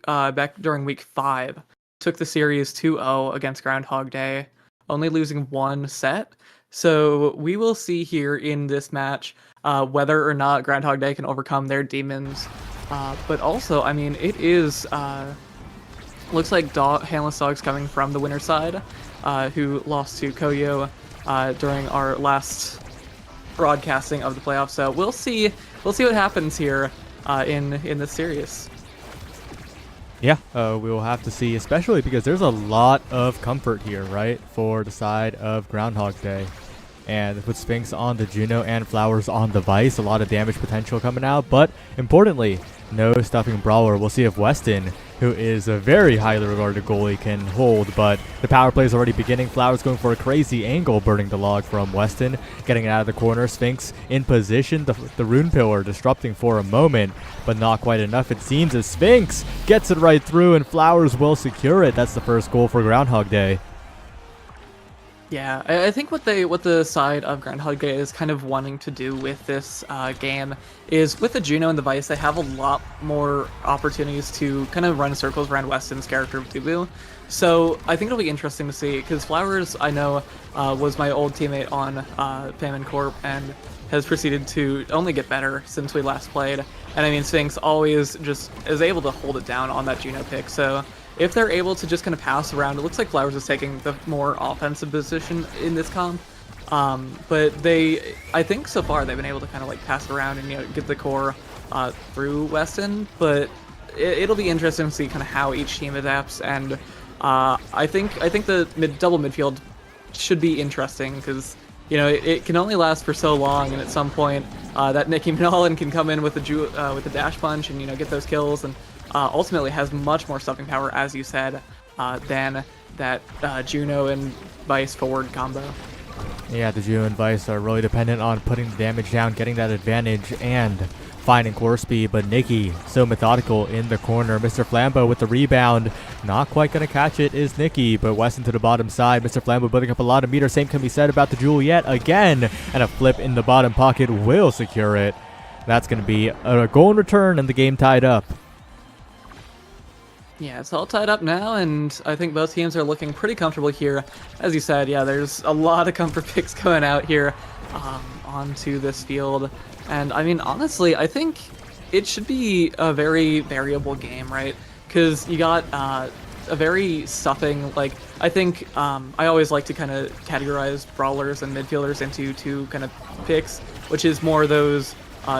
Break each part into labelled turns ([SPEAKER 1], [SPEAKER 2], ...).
[SPEAKER 1] back during week 5 took the series 2-0 against Groundhog Day, only losing one set. So we will see here in this match whether or not Groundhog Day can overcome their demons. But also, I mean, it is looks like Handless Dog's coming from the winner side, who lost to Koyo during our last broadcasting of the playoffs. So we'll see what happens here in this series.
[SPEAKER 2] Yeah, we will have to see, especially because there's a lot of comfort here, right, for the side of Groundhog Day. And with Sphinx on the Juno and Flowers on the Vice, a lot of damage potential coming out. But importantly, no stuffing Brawler. We'll see if Weston, who is a very highly regarded goalie, can hold. But the power play is already beginning. Flowers going for a crazy angle, burning the log from Weston, getting it out of the corner. Sphinx in position. The Rune Pillar disrupting for a moment, but not quite enough, it seems, as Sphinx gets it right through, and Flowers will secure it. That's the first goal for Groundhog Day.
[SPEAKER 1] Yeah, I think what the side of Groundhog Day is kind of wanting to do with this game is, with the Juno and the Vice, they have a lot more opportunities to kind of run circles around Weston's character of Dubu. So I think it'll be interesting to see, because Flowers, I know, was my old teammate on Famine Corp and has proceeded to only get better since we last played. And I mean, Sphinx always just is able to hold it down on that Juno pick, so if they're able to just kind of pass around, it looks like Flowers is taking the more offensive position in this comp. But I think so far they've been able to kind of like pass around and, you know, get the core through Weston. But it'll be interesting to see kind of how each team adapts. And I think the double midfield should be interesting, because, you know, it can only last for so long, and at some point that Nicky Nolan can come in with the dash punch and, you know, get those kills, and ultimately has much more stuffing power, as you said, than that Juno and Vice forward combo.
[SPEAKER 2] Yeah, the Juno and Vice are really dependent on putting the damage down, getting that advantage, and finding core speed. But Nicky, so methodical in the corner. Mr. Flambeau with the rebound. Not quite going to catch it is Nicky, but Weston to the bottom side. Mr. Flambeau building up a lot of meter. Same can be said about the Juliet again. And a flip in the bottom pocket will secure it. That's going to be a goal in return, and the game tied up.
[SPEAKER 1] Yeah, it's all tied up now, and I think both teams are looking pretty comfortable here. As you said, yeah, there's a lot of comfort picks going out here onto this field. And I mean, honestly, I think it should be a very variable game, right? Because you got a very stuffing, like, I think I always like to kind of categorize brawlers and midfielders into two kind of picks, which is more those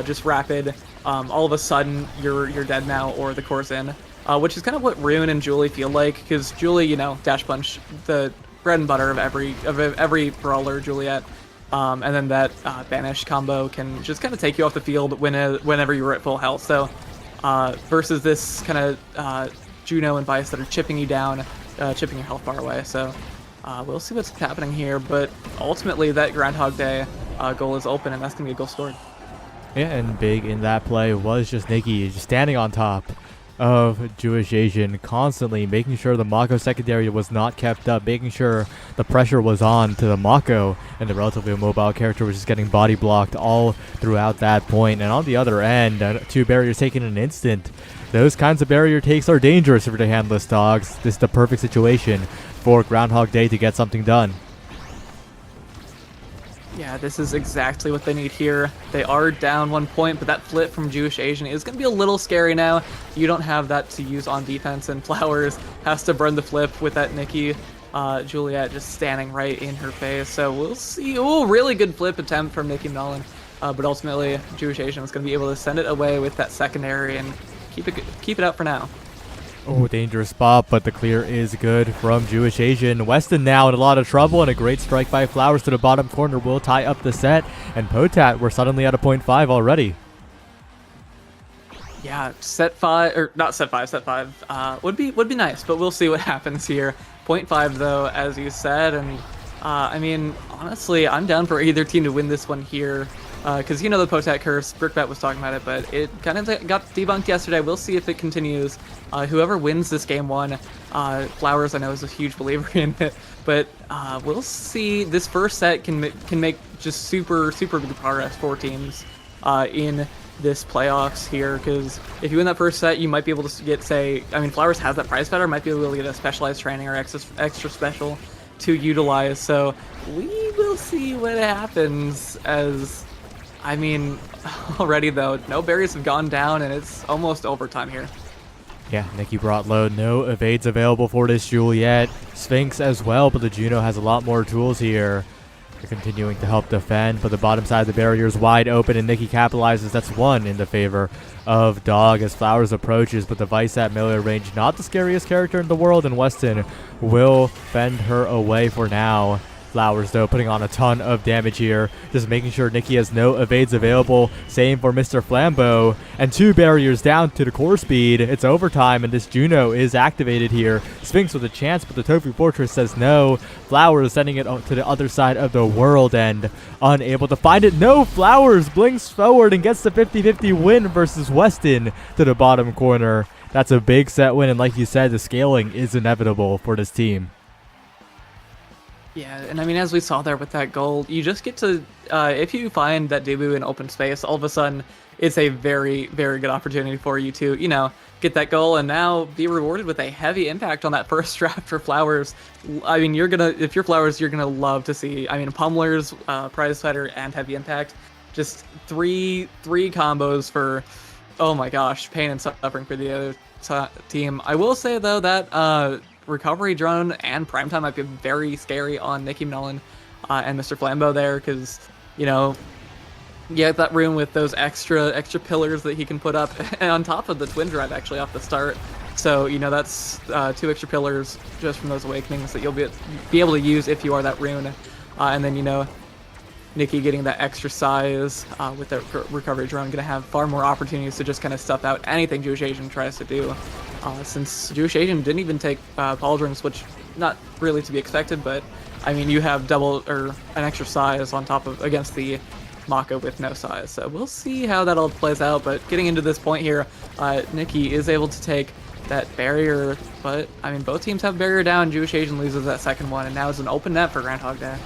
[SPEAKER 1] just rapid, all of a sudden you're dead now, or the core's in. Which is kind of what Rune and Julie feel like, because Julie, you know, dash punch, the bread and butter of every brawler, Juliet, and then that banish combo can just kind of take you off the field whenever you're at full health. So versus this kind of Juno and Vice that are chipping you down, chipping your health bar away. So we'll see what's happening here, but ultimately that Groundhog Day goal is open, and that's gonna be a goal scored.
[SPEAKER 2] Yeah, and big in that play was just Nicky just standing on top of Jewish Asian, constantly making sure the Mako secondary was not kept up, making sure the pressure was on to the Mako, and the relatively mobile character was just getting body blocked all throughout that point. And on the other end, 2 barriers taken in an instant. Those kinds of barrier takes are dangerous for the handless dogs. This is the perfect situation for Groundhog Day to get something done.
[SPEAKER 1] Yeah, this is exactly what they need here. They are down 1 point, but that flip from Jewish Asian is going to be a little scary now. You don't have that to use on defense, and Flowers has to burn the flip with that Nicky Juliet just standing right in her face. So we'll see. Oh, really good flip attempt from Nicky Nolan. But ultimately, Jewish Asian is going to be able to send it away with that secondary and keep it out for now.
[SPEAKER 2] Oh, dangerous spot, but the clear is good from Jewish Asian. Weston now in a lot of trouble, and a great strike by Flowers to the bottom corner will tie up the set. And Potat, we're suddenly at a 0.5 already.
[SPEAKER 1] Yeah, set 5, or not set 5, set 5 would be nice, but we'll see what happens here. 0.5 though, as you said, and I mean, honestly, I'm down for either team to win this one here. Because you know the Potat curse, Brickbat was talking about it, but it kind of got debunked yesterday. We'll see if it continues. Whoever wins this game 1, Flowers I know is a huge believer in it, but we'll see. This first set can make just super good progress for teams in this playoffs here, because if you win that first set, you might be able to get, say, I mean, Flowers has that prize fetter, might be able to get a specialized training or extra special to utilize. So we will see what happens. As I mean, already though, no berries have gone down, and it's almost overtime here.
[SPEAKER 2] Yeah, Nikki brought low. No evades available for this Juliet. Sphinx as well, but the Juno has a lot more tools here. They're continuing to help defend, but the bottom side of the barrier is wide open, and Nikki capitalizes. That's one in the favor of Dog as Flowers approaches, but the Vice at melee range, not the scariest character in the world, and Weston will fend her away for now. Flowers, though, putting on a ton of damage here, just making sure Nikki has no evades available. Same for Mr. Flambeau, and 2 barriers down to the core speed. It's overtime, and this Juno is activated here. Sphinx with a chance, but the Tofu Fortress says no. Flowers sending it to the other side of the world and unable to find it. No, Flowers blinks forward and gets the 50-50 win versus Weston to the bottom corner. That's a big set win, and like you said, the scaling is inevitable for this team.
[SPEAKER 1] Yeah, and I mean, as we saw there with that goal, you just get to, if you find that Debu in open space, all of a sudden, it's a very, very good opportunity for you to, you know, get that goal and now be rewarded with a heavy impact on that first draft for Flowers. I mean, if you're Flowers, you're gonna love to see, I mean, Pummeler's, prize fighter, and heavy impact. Just three combos for, oh my gosh, pain and suffering for the other team. I will say, though, that, recovery drone and primetime might be very scary on Nikki Nolan and Mr. Flambeau there, because, you know, you have that room with those extra pillars that he can put up, and on top of the twin drive actually off the start. So, you know, that's 2 extra pillars just from those awakenings that you'll be able to use if you are that rune. And then, you know, Nikki getting that extra size with the recovery drone, going to have far more opportunities to just kind of stuff out anything Jewish Asian tries to do. Since Jewish Asian didn't even take pauldrons, which not really to be expected, but I mean, you have double or an extra size on top of against the Mako with no size. So we'll see how that all plays out. But getting into this point here, Nikki is able to take that barrier, but I mean, both teams have barrier down. Jewish Asian loses that second one, and now it's an open net for Groundhog Day.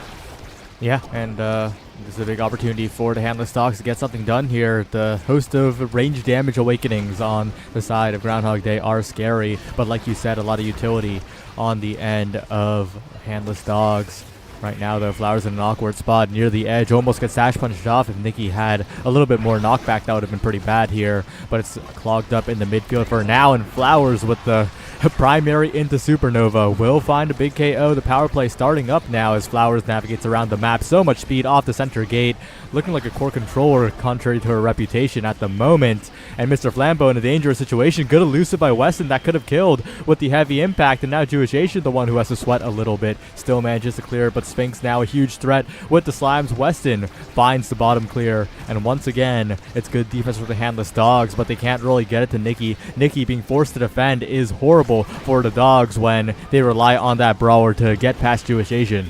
[SPEAKER 2] Yeah, and this is a big opportunity for the Handless Dogs to get something done here. The host of range damage awakenings on the side of Groundhog Day are scary, but like you said, a lot of utility on the end of Handless Dogs. Right now, though, Flowers in an awkward spot near the edge. Almost gets sash punched off. If Nikki had a little bit more knockback, that would have been pretty bad here. But it's clogged up in the midfield for now, and Flowers with the primary into Supernova will find a big KO. The power play starting up now as Flowers navigates around the map. So much speed off the center gate. Looking like a core controller, contrary to her reputation at the moment. And Mr. Flambeau in a dangerous situation. Good elusive by Weston. That could have killed with the heavy impact. And now Jewish Asian, the one who has to sweat a little bit, still manages to clear. But Sphinx now a huge threat with the slimes. Weston finds the bottom clear. And once again, it's good defense for the Handless Dogs, but they can't really get it to Nikki. Nikki being forced to defend is horrible for the Dogs when they rely on that brawler to get past Jewish Asian.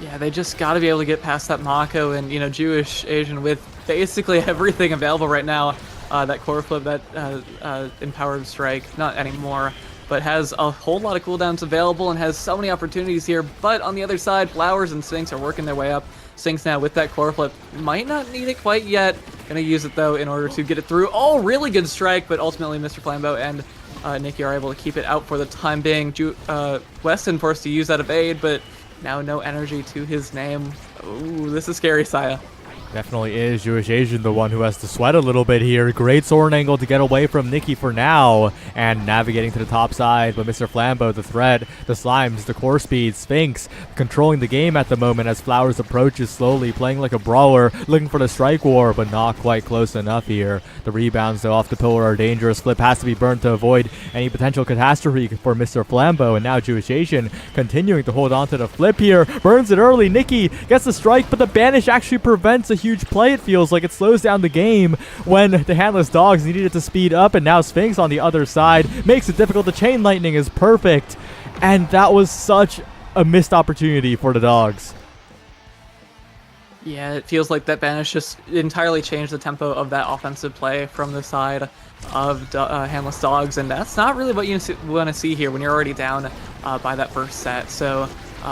[SPEAKER 1] Yeah, they just got to be able to get past that Mako, and, you know, Jewish Asian with basically everything available right now. That core flip, that empowered strike, not anymore, but has a whole lot of cooldowns available and has so many opportunities here. But on the other side, Flowers and Sphinx are working their way up. Sphinx now with that core flip might not need it quite yet. Gonna use it though in order to get it through. Oh, really good strike, but ultimately Mr. Flambeau and Nikki are able to keep it out for the time being. Weston forced to use that evade, but now no energy to his name. Ooh, this is scary, Saya.
[SPEAKER 2] Definitely is. Jewish Asian the one who has to sweat a little bit here. Great sword angle to get away from Nikki for now. And navigating to the top side. But Mr. Flambeau, the threat, the slimes, the core speed, Sphinx controlling the game at the moment as Flowers approaches slowly, playing like a brawler, looking for the strike war, but not quite close enough here. The rebounds though off the pillar are dangerous. Flip has to be burned to avoid any potential catastrophe for Mr. Flambeau. And now Jewish Asian continuing to hold on to the flip here. Burns it early. Nikki gets the strike, but the banish actually prevents a huge play. It feels like it slows down the game when the Handless Dogs needed it to speed up, and now Sphinx on the other side makes it difficult. The chain lightning is perfect, and that was such a missed opportunity for the Dogs.
[SPEAKER 1] Yeah, it feels like that banish just entirely changed the tempo of that offensive play from the side of Handless Dogs, and that's not really what you want to see here when you're already down by that first set. So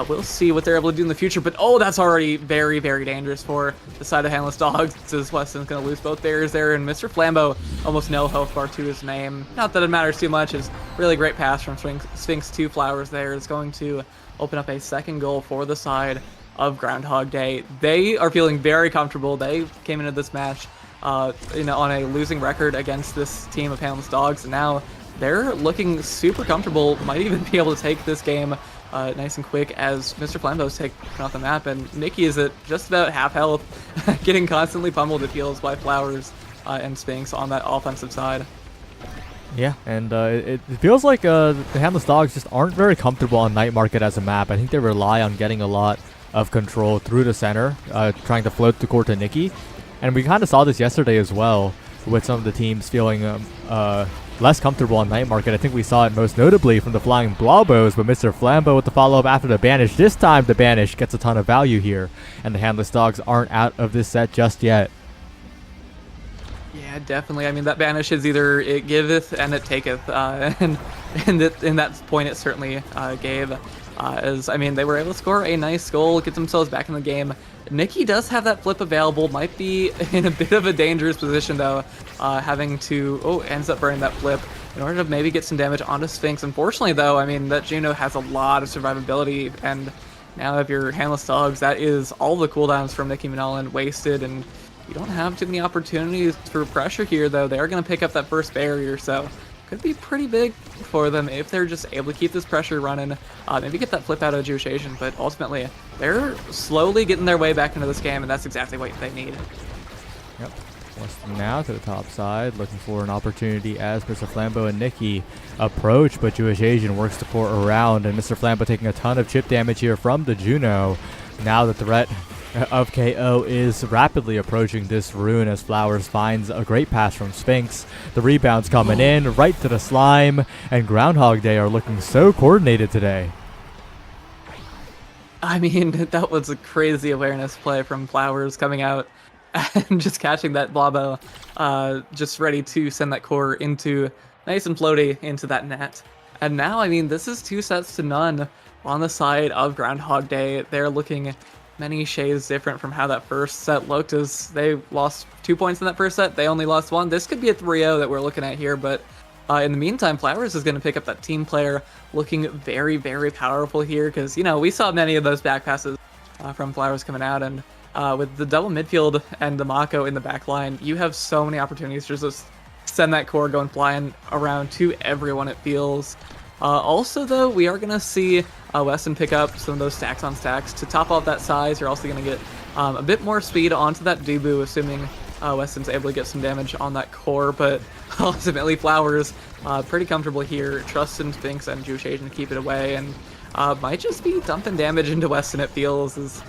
[SPEAKER 1] We'll see what they're able to do in the future, but oh, that's already very, very dangerous for the side of Handless Dogs, as Weston's going to lose both barriers there, and Mr. Flambeau, almost no health bar to his name. Not that it matters too much, is really great pass from Sphinx to Flowers there is going to open up a second goal for the side of Groundhog Day. They are feeling very comfortable. They came into this match on a losing record against this team of Handless Dogs, and now they're looking super comfortable, might even be able to take this game nice and quick as Mr. Flambeau's taken off the map, and Nikki is at just about half health, getting constantly pummeled, it feels, by Flowers and Sphinx on that offensive side.
[SPEAKER 2] Yeah, and it feels like the Handless Dogs just aren't very comfortable on Night Market as a map. I think they rely on getting a lot of control through the center, trying to float the core to Nikki. And we kind of saw this yesterday as well, with some of the teams feeling less comfortable on Night Market. I think we saw it most notably from the Flying Blobos, but Mr. Flambeau with the follow-up after the Banish. This time the Banish gets a ton of value here, and the Handless Dogs aren't out of this set just yet.
[SPEAKER 1] Yeah, definitely. I mean, that Banish is either it giveth and it taketh, and in that point it certainly gave. As I mean, they were able to score a nice goal, get themselves back in the game. Nikki does have that flip available, might be in a bit of a dangerous position though, having to, ends up burning that flip in order to maybe get some damage onto Sphinx. Unfortunately though, I mean, that Juno has a lot of survivability, and now if you're Handless Dogs, that is all the cooldowns from Nikki Manolan wasted, and you don't have too many opportunities for pressure here though. They are going to pick up that first barrier, so could be pretty big for them if they're just able to keep this pressure running, maybe get that flip out of Juiciation, but ultimately they're slowly getting their way back into this game, and that's exactly what they need.
[SPEAKER 2] Yep. Weston now to the top side, looking for an opportunity as Mr. Flambeau and Nikki approach, but Juiciation works the core around, and Mr. Flambeau taking a ton of chip damage here from the Juno. Now the threat of KO is rapidly approaching this rune as Flowers finds a great pass from Sphinx. The rebounds coming in right to the slime, and Groundhog Day are looking so coordinated today. I
[SPEAKER 1] mean, that was a crazy awareness play from Flowers coming out and just catching that Blobo, just ready to send that core into nice and floaty into that net. And now, I mean, this is 2-0 on the side of Groundhog Day. They're looking many shades different from how that first set looked, as they lost 2 points in that first set. They only lost 1. This could be a 3-0 that we're looking at here, but in the meantime, Flowers is going to pick up that team player, looking very, very powerful here, because, we saw many of those back passes from Flowers coming out, and with the double midfield and the Mako in the back line, you have so many opportunities to just send that core going flying around to everyone, it feels. Also, though, we are going to see Weston pick up some of those stacks on stacks. To top off that size, you're also going to get a bit more speed onto that Dubu, assuming Weston's able to get some damage on that core. But ultimately, Flowers pretty comfortable here. Trust in Sphinx and Juiciation to keep it away, and might just be dumping damage into Weston, it feels, as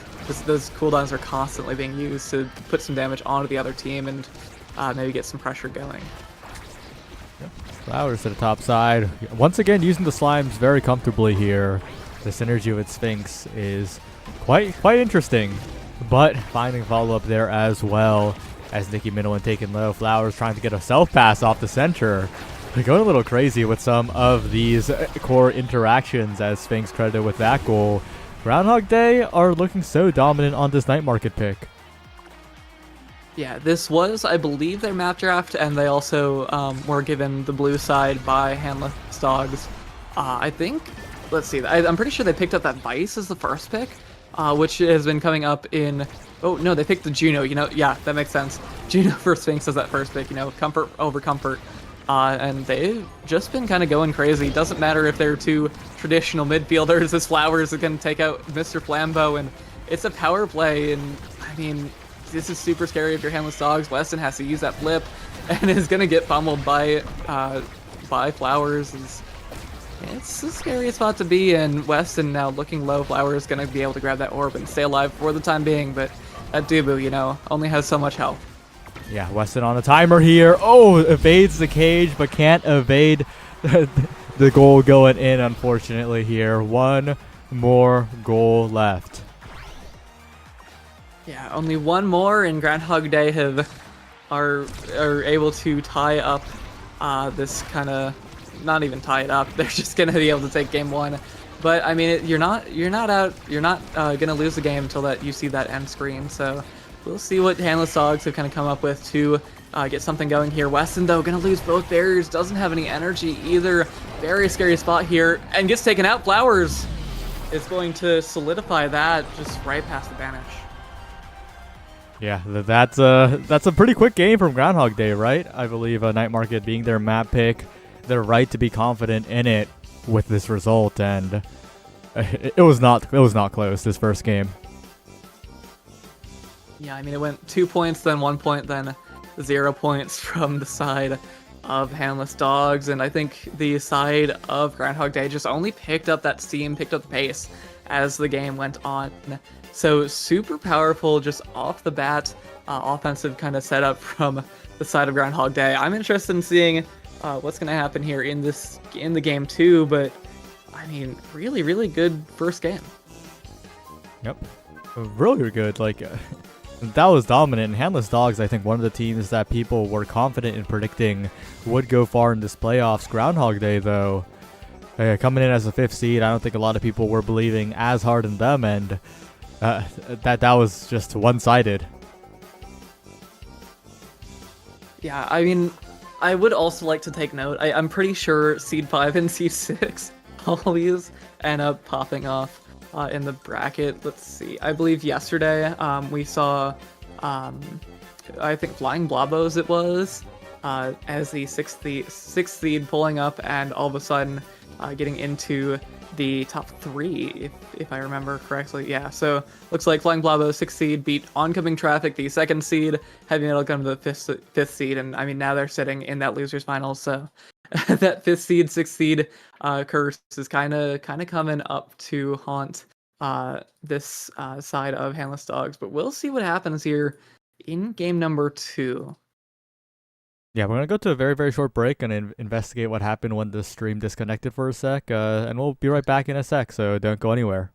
[SPEAKER 1] those cooldowns are constantly being used to put some damage onto the other team and maybe get some pressure going.
[SPEAKER 2] Flowers to the top side. Once again, using the slimes very comfortably here. The synergy with Sphinx is quite interesting, but finding follow-up there as well as Nikki Minowan taking low. Flowers trying to get a self-pass off the center. They're going a little crazy with some of these core interactions as Sphinx credited with that goal. Groundhog Day are looking so dominant on this Night Market pick.
[SPEAKER 1] Yeah, this was, I believe, their map draft, and they also were given the blue side by Handless Dogs. I think, let's see, I'm pretty sure they picked up that Vice as the first pick, which has been coming up in, oh no, they picked the Juno, yeah, that makes sense. Juno for Sphinx as that first pick, comfort over comfort. And they've just been kind of going crazy. Doesn't matter if they're two traditional midfielders, as Flowers are going to take out Mr. Flambeau, and it's a power play, and I mean, this is super scary if you're Handless Dogs. Weston has to use that flip and is going to get pummeled by Flowers. It's a scary spot to be in. Weston now looking low. Flowers is going to be able to grab that orb and stay alive for the time being, but that Dubu, only has so much health.
[SPEAKER 2] Yeah, Weston on a timer here. Oh, evades the cage, but can't evade the goal going in, unfortunately, here. One more goal left.
[SPEAKER 1] Yeah, only one more, and Groundhog Day are able to tie up this kind of, not even tie it up. They're just going to be able to take game one But I mean, you're not gonna lose the game until that you see that end screen. So we'll see what Handless Dogs have kind of come up with to get something going here. Weston though gonna lose both barriers, doesn't have any energy either. Very scary spot here, and gets taken out. Flowers is going to solidify that just right past the banish.
[SPEAKER 2] Yeah, that's a pretty quick game from Groundhog Day, right? I believe Night Market being their map pick, they're right to be confident in it with this result, and it was not close this first game.
[SPEAKER 1] Yeah, I mean, it went 2 points, then 1 point, then 0 points from the side of Handless Dogs, and I think the side of Groundhog Day just only picked up that steam, picked up the pace as the game went on. So super powerful just off the bat, offensive kind of setup from the side of Groundhog Day. I'm interested in seeing what's going to happen here in the game too, but I mean, really, really good first game.
[SPEAKER 2] Yep, really good. Like that was dominant. And Handless Dogs, I think, one of the teams that people were confident in predicting would go far in this playoffs. Groundhog Day, though, coming in as a 5th seed, I don't think a lot of people were believing as hard in them, and that was just one-sided.
[SPEAKER 1] Yeah, I mean, I would also like to take note. I'm pretty sure Seed 5 and Seed 6 always end up popping off in the bracket. Let's see. I believe yesterday we saw, I think Flying Blobos it was, as the sixth seed pulling up and all of a sudden getting into the top 3, if I remember correctly. Yeah, so looks like Flying Blabo 6th seed beat Oncoming Traffic, the 2nd seed, Heavy Metal Gun to the 5th seed, and I mean now they're sitting in that losers finals, so that 5th seed, 6th seed curse is kind of coming up to haunt this side of Handless Dogs, but we'll see what happens here in game number 2.
[SPEAKER 2] Yeah, we're going to go to a very, very short break and investigate what happened when the stream disconnected for a sec, and we'll be right back in a sec, so don't go anywhere.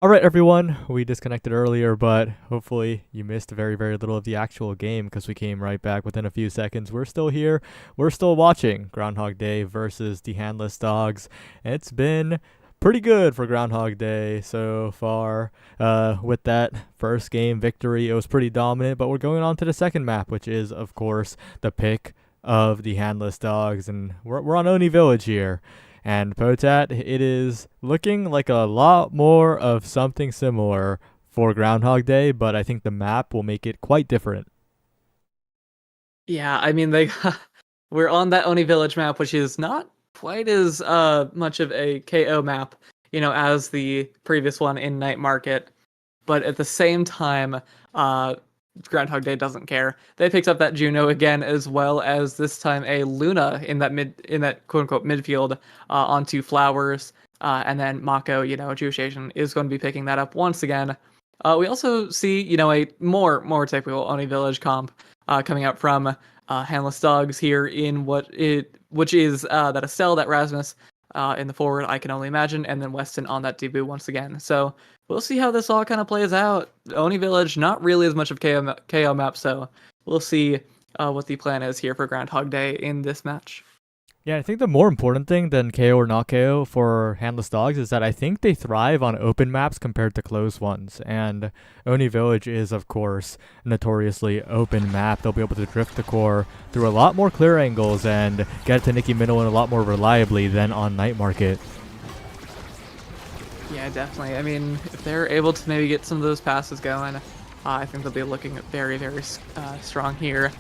[SPEAKER 2] All right, everyone. We disconnected earlier, but hopefully you missed very, very little of the actual game because we came right back within a few seconds. We're still here. We're still watching Groundhog Day versus the Handless Dogs. And it's been pretty good for Groundhog Day so far. With that first game victory, it was pretty dominant, but we're going on to the second map, which is, of course, the pick of the Handless Dogs. And we're on Oni Village here. And Potat, it is looking like a lot more of something similar for Groundhog Day, but I think the map will make it quite different.
[SPEAKER 1] Yeah, I mean we're on that Oni Village map, which is not quite as much of a KO map, as the previous one in Night Market. But at the same time, Groundhog Day doesn't care. They picked up that Juno again, as well as this time a Luna in that quote unquote midfield onto Flowers, and then Mako, Jewish Asian, is going to be picking that up once again. We also see, a more typical Oni Village comp coming out from Handless Dogs here in which is that Estelle, that Rasmus in the forward, I can only imagine, and then Weston on that debut once again. So we'll see how this all kind of plays out. Oni Village, not really as much of KO map, so we'll see what the plan is here for Groundhog Day in this match.
[SPEAKER 2] Yeah, I think the more important thing than KO or not KO for Handless Dogs is that I think they thrive on open maps compared to closed ones. And Oni Village is, of course, a notoriously open map. They'll be able to drift the core through a lot more clear angles and get it to Nikki Minowan a lot more reliably than on Night Market.
[SPEAKER 1] Yeah, definitely. I mean, if they're able to maybe get some of those passes going, I think they'll be looking very, very strong here.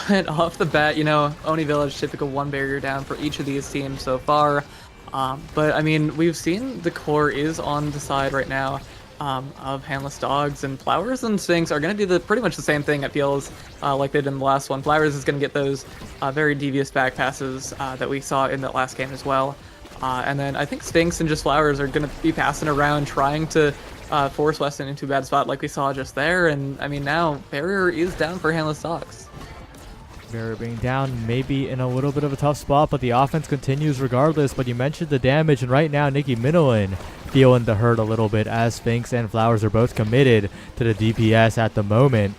[SPEAKER 1] But off the bat, Oni Village, typical one barrier down for each of these teams so far. But, I mean, we've seen the core is on the side right now of Handless Dogs, and Flowers and Sphinx are going to do pretty much the same thing, it feels like they did in the last one. Flowers is going to get those very devious back passes that we saw in that last game as well. And then I think Sphinx and just Flowers are going to be passing around, trying to force Weston into a bad spot like we saw just there. And, I mean, now barrier is down for Handless Dogs.
[SPEAKER 2] Barrier being down, maybe in a little bit of a tough spot, but the offense continues regardless. But you mentioned the damage, and right now Nikki Minowan feeling the hurt a little bit as Sphinx and Flowers are both committed to the DPS at the moment.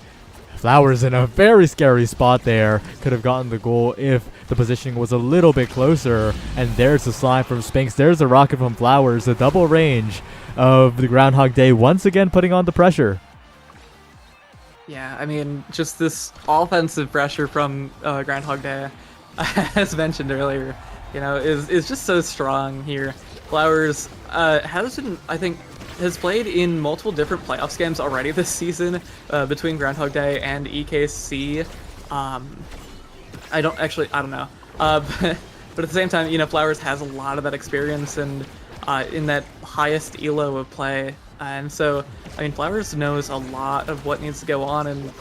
[SPEAKER 2] Flowers in a very scary spot there. Could have gotten the goal if the positioning was a little bit closer. And there's the slime from Sphinx. There's the rocket from Flowers. The double range of the Groundhog Day once again putting on the pressure.
[SPEAKER 1] Yeah, I mean, just this offensive pressure from Groundhog Day, as mentioned earlier, is just so strong here. Flowers has played in multiple different playoffs games already this season between Groundhog Day and EKC. I don't know. But at the same time, Flowers has a lot of that experience and in that highest elo of play. And so, I mean, Flowers knows a lot of what needs to go on and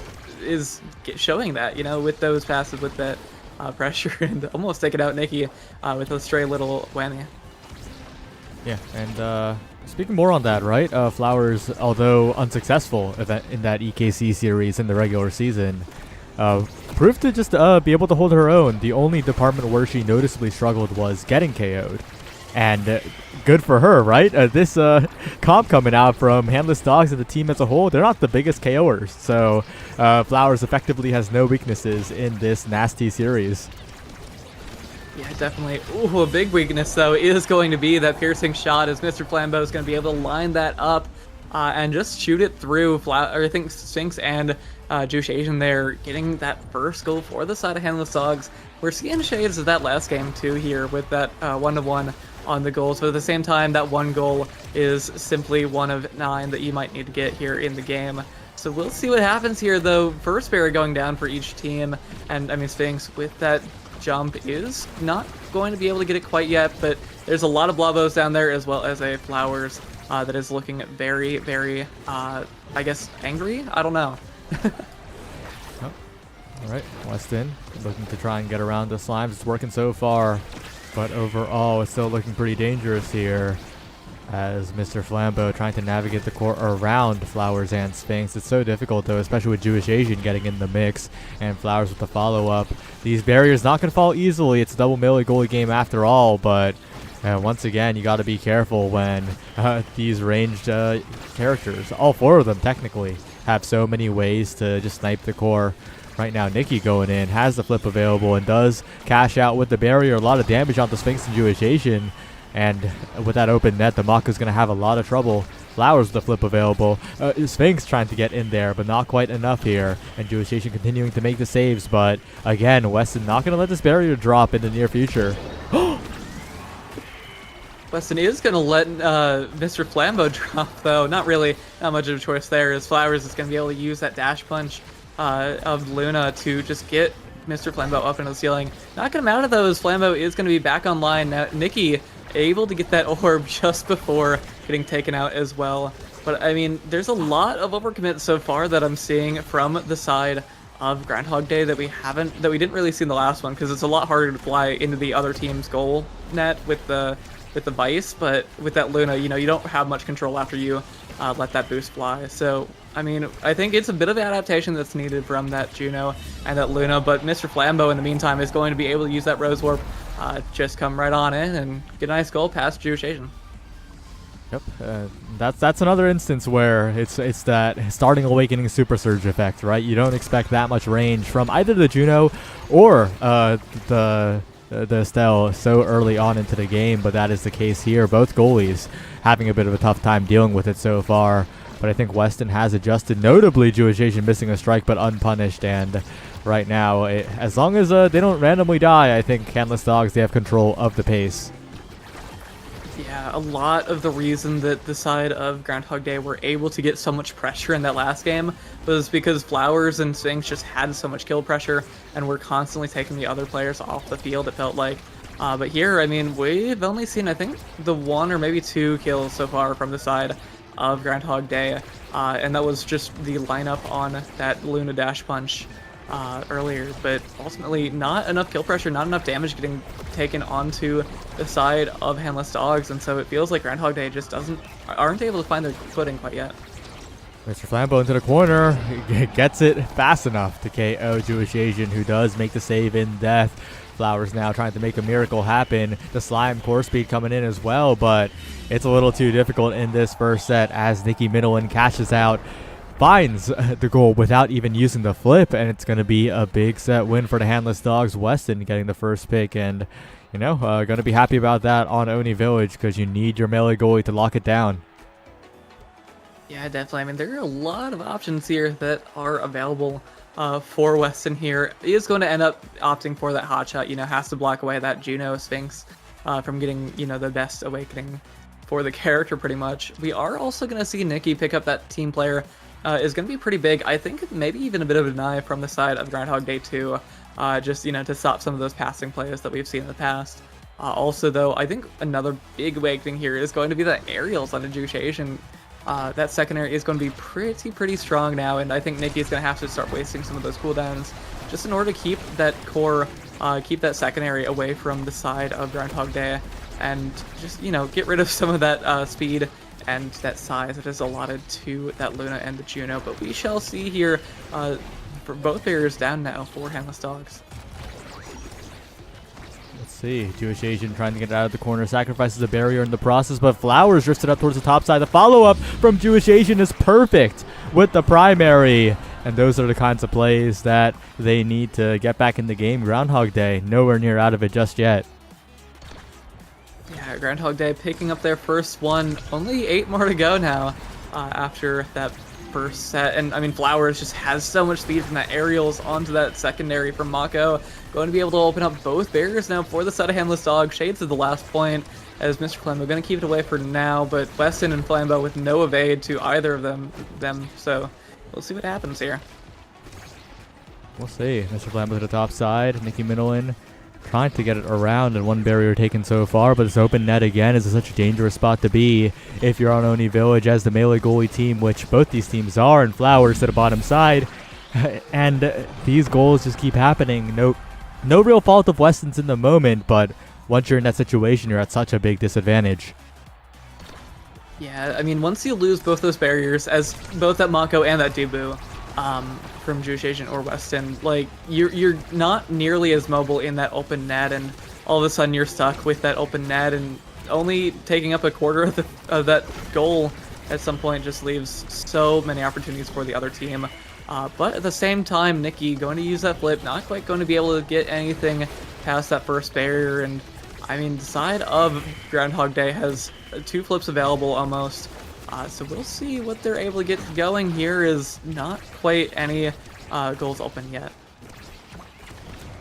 [SPEAKER 1] is showing that, with those passes, with that pressure, and almost taking out Nikki with a stray little whammy. Yeah,
[SPEAKER 2] and speaking more on that, right? Flowers, although unsuccessful in that EKC series in the regular season, proved to just be able to hold her own. The only department where she noticeably struggled was getting KO'd. And good for her, right? This comp coming out from Handless Dogs and the team as a whole, they're not the biggest KOers. So Flowers effectively has no weaknesses in this nasty series.
[SPEAKER 1] Yeah, definitely. Ooh, a big weakness, though, is going to be that piercing shot, as Mr. Flambeau is going to be able to line that up and just shoot it through. I think Sphinx and Jewish Asian there getting that first goal for the side of Handless Dogs. We're seeing shades of that last game, too, here with that 1-1 on the goals. But at the same time, that one goal is simply one of 9 that you might need to get here in the game. So we'll see what happens here, though. First barrier going down for each team. And, I mean, Sphinx with that jump is not going to be able to get it quite yet, but there's a lot of Blavos down there, as well as a Flowers that is looking very, very, I guess, angry? I don't know.
[SPEAKER 2] All right, Weston looking to try and get around the slimes. It's working so far, but overall it's still looking pretty dangerous here as Mr. Flambeau trying to navigate the court around Flowers and Sphinx. It's so difficult, though, especially with Jewish Asian getting in the mix and Flowers with the follow-up. These barriers not going to fall easily. It's a double melee goalie game after all, but And once again, you got to be careful when these ranged characters, all four of them technically, have so many ways to just snipe the core. Right now, Nikki going in, has the flip available, and does cash out with the barrier. A lot of damage on the Sphinx and Jewish Asian. And with that open net, the Maka's going to have a lot of trouble. Flowers with the flip available. Sphinx trying to get in there, but not quite enough here. And Jewish Asian continuing to make the saves. But again, Weston not going to let this barrier drop in the near future.
[SPEAKER 1] Weston is going to let Mr. Flambeau drop, though. Not really that much of a choice there, as Flowers is going to be able to use that dash punch of Luna to just get Mr. Flambeau up into the ceiling. Knocking him out of those, Flambeau is going to be back online. Now, Nikki able to get that orb just before getting taken out as well. But, I mean, there's a lot of overcommit so far that I'm seeing from the side of Groundhog Day that we didn't really see in the last one, because it's a lot harder to fly into the other team's goal net with the Vice, but with that Luna, you know, you don't have much control after you let that boost fly. So, I mean, I think it's a bit of adaptation that's needed from that Juno and that Luna, but Mr. Flambeau, in the meantime, is going to be able to use that Rose Warp, just come right on in and get a nice goal past Jewish Asian.
[SPEAKER 2] Yep, that's another instance where it's that starting Awakening Super Surge effect, right? You don't expect that much range from either the Juno or the Estelle so early on into the game, but that is the case here. Both goalies having a bit of a tough time dealing with it so far, but I think Weston has adjusted, notably Jewish Asian missing a strike but unpunished, and right now, as long as they don't randomly die, I think Handless Dogs, they have control of the pace.
[SPEAKER 1] Yeah, a lot of the reason that the side of Groundhog Day were able to get so much pressure in that last game was because Flowers and Sphinx just had so much kill pressure and were constantly taking the other players off the field, it felt like. But here, I mean, we've only seen, I think, the 1 or maybe 2 kills so far from the side of Groundhog Day, and that was just the lineup on that Luna Dash Punch earlier, but ultimately not enough kill pressure, not enough damage getting taken onto the side of Handless Dogs, and so it feels like Groundhog Day just aren't able to find their footing quite yet.
[SPEAKER 2] Mr. Flambeau into the corner, gets it fast enough to KO Jewish Asian, who does make the save in death. Flowers now trying to make a miracle happen. The Slime core speed coming in as well, but it's a little too difficult in this first set as Nikki Middleton cashes out, finds the goal without even using the flip, and it's going to be a big set win for the Handless Dogs. Weston getting the first pick, and you know, going to be happy about that on Oni Village, because you need your melee goalie to lock it down.
[SPEAKER 1] Yeah, definitely. I mean, there are a lot of options here that are available for Weston here. He is going to end up opting for that hot shot, you know, has to block away that Juno Sphinx from getting, you know, the best awakening for the character pretty much. We are also going to see Nikki pick up that team player. Is going to be pretty big. I think maybe even a bit of a knife from the side of Groundhog Day 2, just, you know, to stop some of those passing plays that we've seen in the past. Also, though, I think another big awakening here is going to be the aerials on the Jewish Asian. That secondary is going to be pretty strong now, and I think Nikki is going to have to start wasting some of those cooldowns just in order to keep that core, keep that secondary away from the side of Groundhog Day, and just, you know, get rid of some of that speed and that size that is allotted to that Luna and the Juno. But we shall see here, for both barriers down now for Handless Dogs.
[SPEAKER 2] Let's see. Jewish Asian trying to get out of the corner, sacrifices a barrier in the process, but Flowers drifted up towards the top side. The follow-up from Jewish Asian is perfect with the primary. And those are the kinds of plays that they need to get back in the game. Groundhog Day nowhere near out of it just yet.
[SPEAKER 1] Yeah, Groundhog Day picking up their first one. Only 8 more to go now after that first set. And, I mean, Flowers just has so much speed from that aerials onto that secondary from Mako. Going to be able to open up both barriers now for the side of Handless Dog. Shades at the last point as Mr. Flambeau going to keep it away for now, but Weston and Flambeau with no evade to either of them. So we'll see what happens here.
[SPEAKER 2] We'll see. Mr. Flambeau to the top side. Nikki Middleton trying to get it around, and one barrier taken so far, but this open net again is such a dangerous spot to be if you're on Oni Village as the melee goalie team, which both these teams are, and Flowers to the bottom side. And these goals just keep happening. No real fault of Weston's in the moment, but once you're in that situation, you're at such a big disadvantage.
[SPEAKER 1] Yeah, I mean, once you lose both those barriers, as both that Mako and that Dubu, from Jewish Asian or Weston, like, you're not nearly as mobile in that open net, and all of a sudden you're stuck with that open net, and only taking up a quarter of that goal at some point just leaves so many opportunities for the other team. But at the same time, Nikki going to use that flip, not quite going to be able to get anything past that first barrier. And I mean, the side of Groundhog Day has 2 flips available almost. So we'll see what they're able to get going here. Is not quite any goals open yet.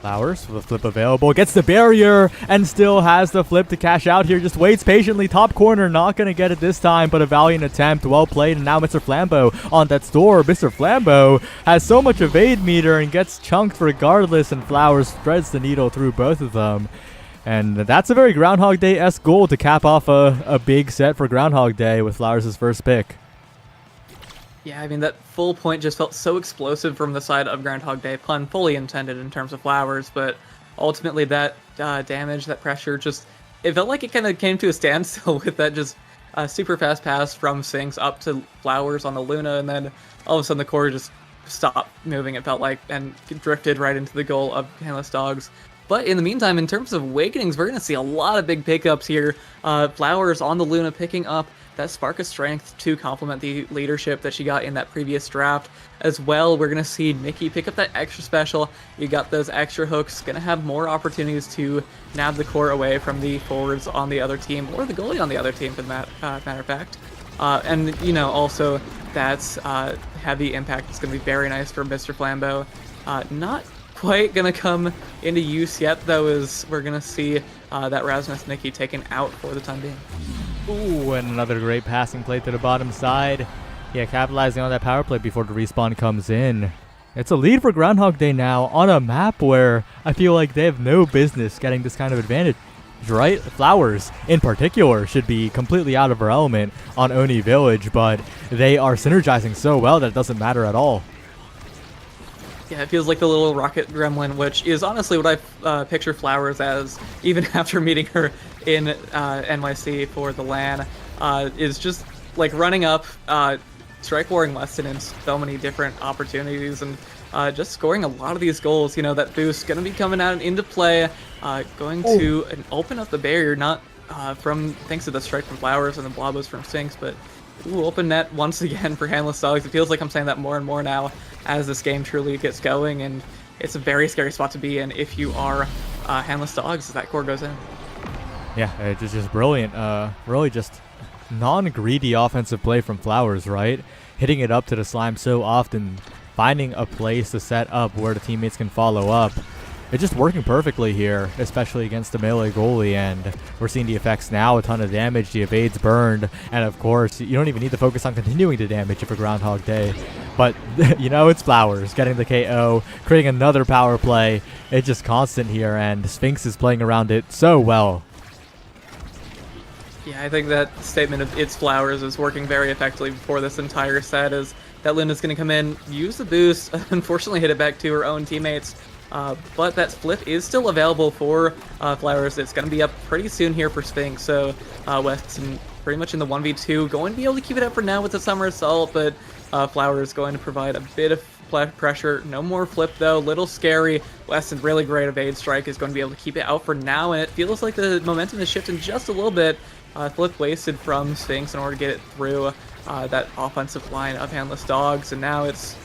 [SPEAKER 2] Flowers with a flip available, gets the barrier and still has the flip to cash out here. Just waits patiently. Top corner, not going to get it this time, but a valiant attempt. Well played. And now Mr. Flambeau on that store. Mr. Flambeau has so much evade meter and gets chunked regardless, and Flowers spreads the needle through both of them. And that's a very Groundhog Day-esque goal to cap off a big set for Groundhog Day with Flowers' first pick.
[SPEAKER 1] Yeah, I mean, that full point just felt so explosive from the side of Groundhog Day. Pun fully intended in terms of Flowers, but ultimately that damage, that pressure, just, it felt like it kind of came to a standstill with that just super fast pass from Sphinx up to Flowers on the Luna, and then all of a sudden the core just stopped moving, it felt like, and drifted right into the goal of Handless Dogs. But in the meantime, in terms of Awakenings, we're going to see a lot of big pickups here. Flowers on the Luna picking up that spark of strength to complement the leadership that she got in that previous draft. As well, we're going to see Nikki pick up that extra special. You got those extra hooks, going to have more opportunities to nab the core away from the forwards on the other team, or the goalie on the other team, for the matter of fact. And, you know, also that's heavy impact. It's going to be very nice for Mr. Flambeau. Not quite going to come into use yet, though, as we're going to see that Rasmus Nikki taken out for the time being.
[SPEAKER 2] Ooh, and another great passing play to the bottom side. Yeah, capitalizing on that power play before the respawn comes in. It's a lead for Groundhog Day now on a map where I feel like they have no business getting this kind of advantage, right? Flowers, in particular, should be completely out of her element on Oni Village, but they are synergizing so well that it doesn't matter at all.
[SPEAKER 1] Yeah, it feels like the little rocket gremlin, which is honestly what I picture Flowers as, even after meeting her in NYC for the LAN, is just like running up, strike warring Weston in so many different opportunities, and just scoring a lot of these goals. You know, that boost going to be coming out and into play, going to open up the barrier, not thanks to the strike from Flowers and the blobos from Sphinx, but open net once again for Handless Dogs. It feels like I'm saying that more and more now as this game truly gets going, and it's a very scary spot to be in if you are Handless Dogs as that core goes in.
[SPEAKER 2] Yeah, it's just brilliant. Really just non-greedy offensive play from Flowers, right? Hitting it up to the slime so often, finding a place to set up where the teammates can follow up. It's just working perfectly here, especially against the melee goalie, and we're seeing the effects now. A ton of damage, the evade's burned, and of course, you don't even need to focus on continuing to damage it for Groundhog Day. But, you know, it's Flowers getting the KO, creating another power play. It's just constant here, and Sphinx is playing around it so well.
[SPEAKER 1] Yeah, I think that statement of "it's Flowers" is working very effectively for this entire set, as that Luna's going to come in, use the boost, unfortunately hit it back to her own teammates. But that flip is still available for Flowers. It's going to be up pretty soon here for Sphinx, so Weston pretty much in the 1v2, going to be able to keep it up for now with the Summer Assault, but Flowers going to provide a bit of pressure. No more flip, though. Little scary. Weston, really great evade strike, is going to be able to keep it out for now, and it feels like the momentum is shifting just a little bit. Flip wasted from Sphinx in order to get it through that offensive line of Handless Dogs, and now it's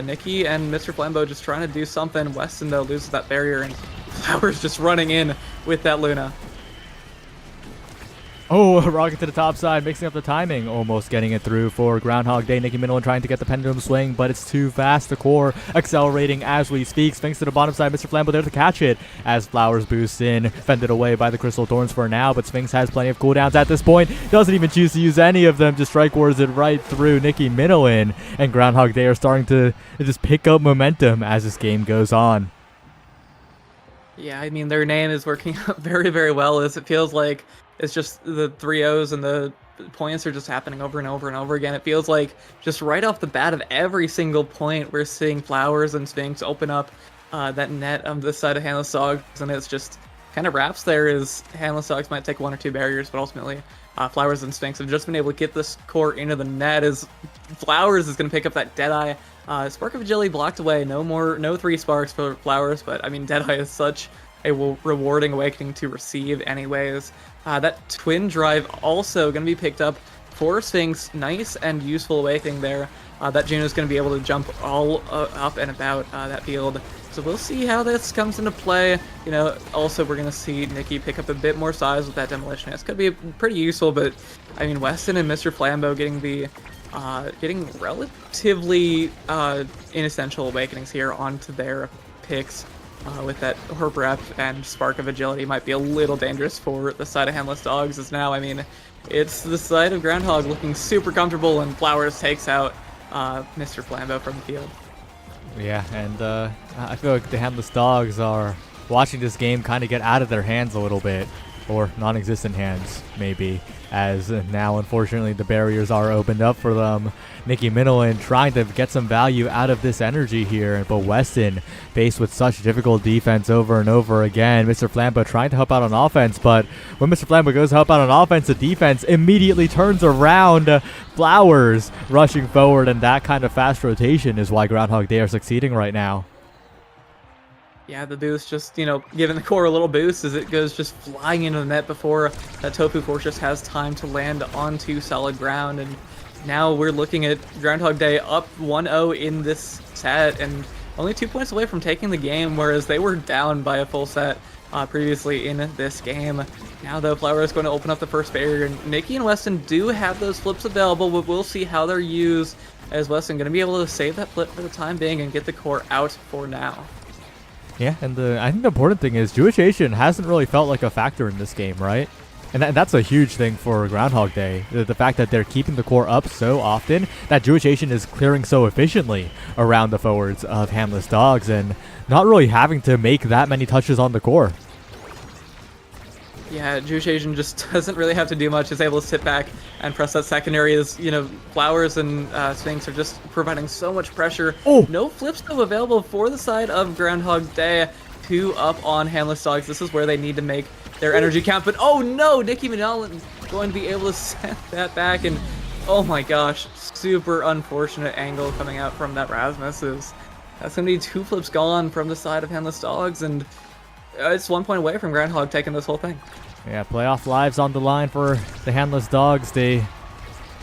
[SPEAKER 1] Nikki and Mr. Flambeau just trying to do something. Weston, though, loses that barrier, and Flowers just running in with that Luna.
[SPEAKER 2] Oh, a rocket to the top side, mixing up the timing, almost getting it through for Groundhog Day. Nikki Minolin trying to get the pendulum swing, but it's too fast. The core accelerating as we speak. Sphinx to the bottom side, Mr. Flambeau there to catch it as Flowers boosts in, fended away by the Crystal Thorns for now, but Sphinx has plenty of cooldowns at this point. Doesn't even choose to use any of them, just strike wars it right through Nikki Minolin, and Groundhog Day are starting to just pick up momentum as this game goes on.
[SPEAKER 1] Yeah, I mean, their name is working out very, very well, as it feels like it's just the 3-0s and the points are just happening over and over and over again. It feels like just right off the bat of every single point, we're seeing Flowers and Sphinx open up that net on this side of Handless Dogs, and it's just kind of wraps there, as Handless Dogs might take 1 or 2 barriers, but ultimately Flowers and Sphinx have just been able to get this core into the net, as Flowers is going to pick up that Deadeye. Spark of Agility blocked away. No 3 sparks for Flowers, but I mean, Deadeye is such rewarding awakening to receive anyways. That twin drive also going to be picked up for Sphinx. Nice and useful awakening there. That Juno's going to be able to jump all up and about that field. So we'll see how this comes into play. Also we're going to see Nikki pick up a bit more size with that demolition. It's going to be pretty useful, but I mean, Weston and Mr. Flambeau getting relatively inessential awakenings here onto their picks. With that Herb Rep and Spark of Agility might be a little dangerous for the side of Handless Dogs, as now, I mean, it's the side of Groundhog looking super comfortable, and Flowers takes out Mr. Flambeau from the field.
[SPEAKER 2] Yeah, and I feel like the Handless Dogs are watching this game kind of get out of their hands a little bit, or non-existent hands, maybe, as now, unfortunately, the barriers are opened up for them. Nikki Minolan trying to get some value out of this energy here, but Weston faced with such difficult defense over and over again. Mr. Flambeau trying to help out on offense, but when Mr. Flambeau goes to help out on offense, the defense immediately turns around. Flowers rushing forward, and that kind of fast rotation is why Groundhog Day are succeeding right now.
[SPEAKER 1] Yeah, the boost just, giving the core a little boost as it goes just flying into the net before that Tofu Fortress has time to land onto solid ground. And now we're looking at Groundhog Day up 1-0 in this set and only 2 points away from taking the game, whereas they were down by a full set previously in this game. Now, though, Flower is going to open up the first barrier, and Nikki and Weston do have those flips available, but we'll see how they're used, as Weston going to be able to save that flip for the time being and get the core out for now.
[SPEAKER 2] Yeah, and I think the important thing is Jewish Asian hasn't really felt like a factor in this game, right? And that's a huge thing for Groundhog Day. The fact that they're keeping the core up so often, that Jewish Asian is clearing so efficiently around the forwards of Handless Dogs and not really having to make that many touches on the core.
[SPEAKER 1] Yeah, Jewish Asian just doesn't really have to do much. Is able to sit back and press that secondary as, Flowers and Sphinx are just providing so much pressure.
[SPEAKER 2] Oh!
[SPEAKER 1] No flips though available for the side of Groundhog Day. 2 up on Handless Dogs. This is where they need to make their energy count. But oh no, Nikki Minolan going to be able to send that back. And oh my gosh, super unfortunate angle coming out from that Rasmus. That's going to be 2 flips gone from the side of Handless Dogs. And it's 1 point away from Groundhog taking this whole thing.
[SPEAKER 2] Yeah, playoff lives on the line for the Handless Dogs. They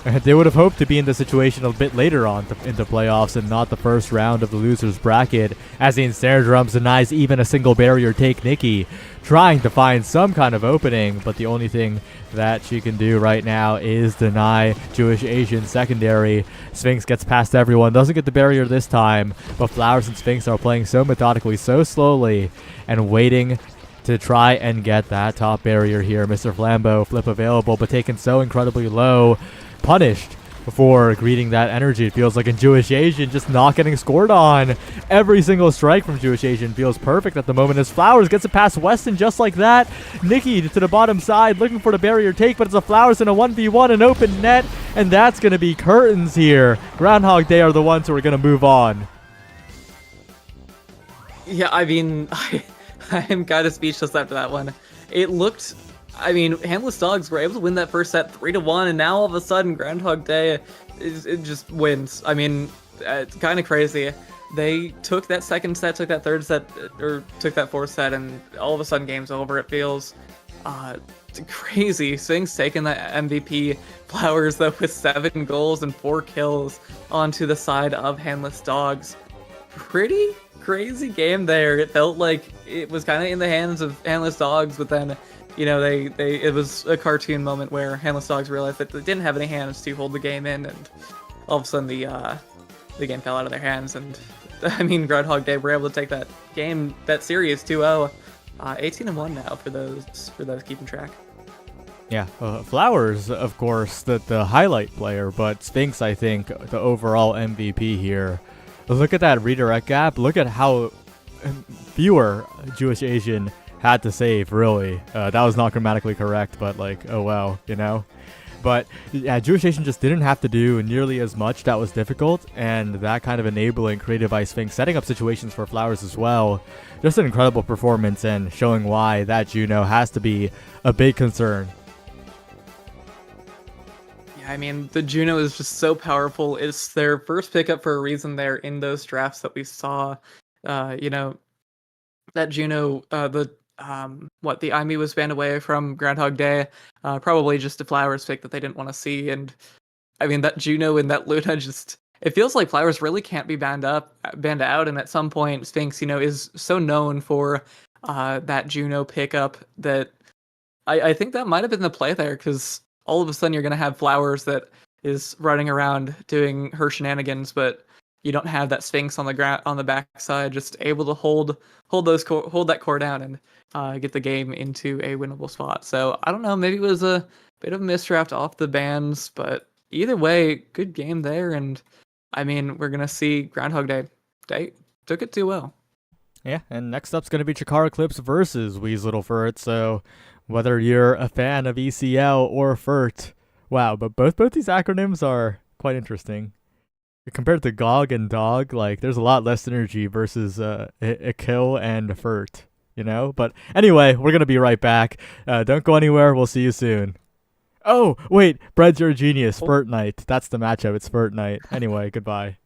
[SPEAKER 2] would have hoped to be in the situation a bit later on in the playoffs and not the first round of the losers bracket, as the Ensnare Drums denies even a single barrier take. Nikki trying to find some kind of opening, but the only thing that she can do right now is deny Jewish Asian secondary. Sphinx gets past everyone, doesn't get the barrier this time, but Flowers and Sphinx are playing so methodically, so slowly, and waiting to try and get that top barrier here. Mr. Flambeau flip available, but taken so incredibly low. Punished for greeting that energy. It feels like in Jewish Asian just not getting scored on. Every single strike from Jewish Asian feels perfect at the moment as Flowers gets it past Weston just like that. Nikki to the bottom side looking for the barrier take, but it's a Flowers in a 1v1, an open net, and that's going to be curtains here. Groundhog Day are the ones who are going to move on.
[SPEAKER 1] Yeah, I mean, I am kind of speechless after that one. It looked... Handless Dogs were able to win that first set 3-1, and now all of a sudden Groundhog Day it just wins. It's kind of crazy. They took that second set, took that third set, or took that fourth set, and all of a sudden game's over. It feels crazy. Sphinx taking that MVP. Flowers though with 7 goals and 4 kills onto the side of Handless Dogs. Pretty crazy game there. It felt like it was kind of in the hands of Handless Dogs, but then it was a cartoon moment where Handless Dogs realized that they didn't have any hands to hold the game in, and all of a sudden the game fell out of their hands. And Groundhog Day were able to take that series 2-0, 18-1 now for those keeping track.
[SPEAKER 2] Yeah, Flowers, of course, the highlight player, but Sphinx, I think, the overall MVP here. Look at that redirect gap. Look at how fewer Jewish Asian had to save, really. That was not grammatically correct, but oh well, But yeah, Jewish Asian just didn't have to do nearly as much. That was difficult, and that kind of enabling Creative Ice Sphinx, setting up situations for Flowers as well. Just an incredible performance and showing why that Juno has to be a big concern.
[SPEAKER 1] Yeah, the Juno is just so powerful. It's their first pickup for a reason there in those drafts that we saw. That Juno, the what the Imi was banned away from Groundhog Day, probably just a Flowers pick that they didn't want to see. And I mean that Juno and that Luna just it feels like Flowers really can't be banned out. And at some point, Sphinx, is so known for that Juno pickup that I think that might have been the play there because all of a sudden you're gonna have Flowers that is running around doing her shenanigans, but you don't have that Sphinx on the ground on the backside, just able to hold that core down and get the game into a winnable spot. So I don't know, maybe it was a bit of a misdraft off the bans, but either way, good game there. And I mean, we're gonna see Groundhog Day. They took it too well.
[SPEAKER 2] Yeah, and next up's going to be Chikara Clips versus Weasel Furt. So whether you're a fan of ECL or Furt, wow, but both these acronyms are quite interesting. Compared to GOG and Dog, like there's a lot less energy versus a kill and Furt, But anyway, we're going to be right back. Don't go anywhere. We'll see you soon. Oh, wait, Bread's your genius. Furt Night. That's the matchup. It's Furt Night. Anyway, goodbye.